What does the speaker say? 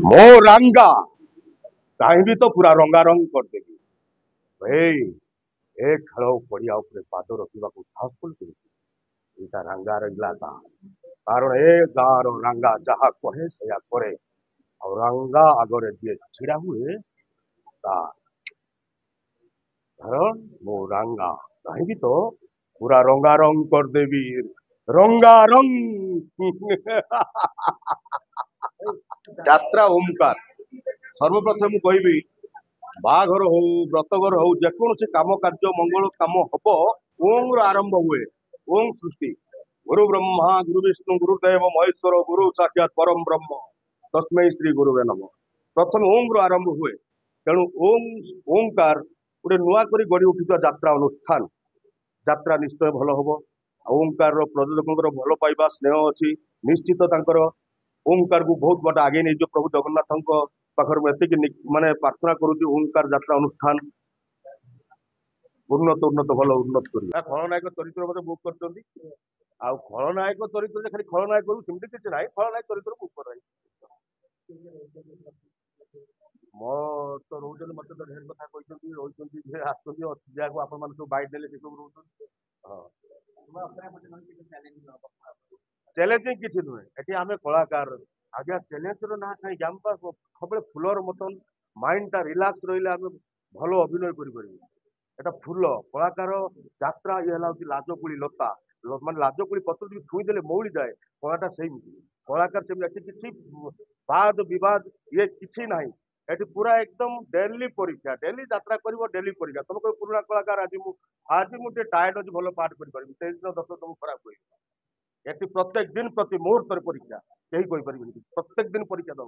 मो रंगा चाहिए तो पूरा रंगारंग करदेवी भाई ए खेल पड़िया पाद रखा साहस करा रंगा रंगला कारण ए गाँव रंगा जहाँ कहे से करे रंगा आगे जी ढड़ा हुए कारण मो रंगा चाहिए तो पूरा रंगारंग करदेवी रंगारंग যাত্রা ওমকার সর্বপ্রথম মু কইবি বাঘর হও ব্রতঘর হও যেকୌଣସି কাম কার্য মঙ্গল কাম হব ওং র আরম্ভ हुए ওং সৃষ্টি গুরু ব্রহ্মা গুরু বিষ্ণু গুরুদেব মহেশ্বর গুরু সাক্ষাৎ পরম ব্রহ্ম তস্मै শ্রী গুরুবে নমঃ প্রথম ওং র আরম্ভ हुए তেণু ওং ওংকার গোটে নୂଆ କରି ଗଢ଼ି ଉଠିଥିବା ଯାତ୍ରା ଅନୁଷ୍ଠାନ ଯାତ୍ରା ନିଶ୍ଚୟ ଭଲ ହବ ଓଂକାର ପ୍ରଯୋଜକଙ୍କର ଭଲ ପାଇବା ସ୍ନେହ ଅଛି ନିଶ୍ଚିତ ତାଙ୍କର ओंकार को बहुत बड़ा आगे नहीं जो प्रभु जगन्नाथ पाखर माने प्रार्थना करुच्ची ओंकार यात्रा अनुष्ठान उन्नत उन्नत भल उन्नत कर खलनायक चरित्र मत बुक कर खलनायक चरित्र खाली खलनायक करू सेमती किसी ना खलनायक चरित्र बुक कर मो तो रोज मत तो ढेर कथा कहते रही आसको आप सब बैठ देले सब रोज चैलेंजिंग किसी नुहे ये आम कलाकार आज्ञा चैलेंज ना कहीं आम सब फुलर मतन माइंड टा रिलैक्स रही आम भल अभिनय कर फुल कलाकार यात्रा ये लाजकुड़ी लता मान लाजकुड़ी पत्र जो छुईदे मौली जाए कलाटा से कलाकार से किसी वाद विवाद ये किसी ना ये पूरा एकदम डेली परीक्षा डेली यात्रा कर डेली परीक्षा तुम कह पुराना कलाकार आज मुझे टायर्ड अच्छी भल पाठ कर दस तुम खराब कर ये प्रत्येक दिन प्रति मुहूर्त परीक्षा कहीं प्रत्येक दिन परीक्षा दो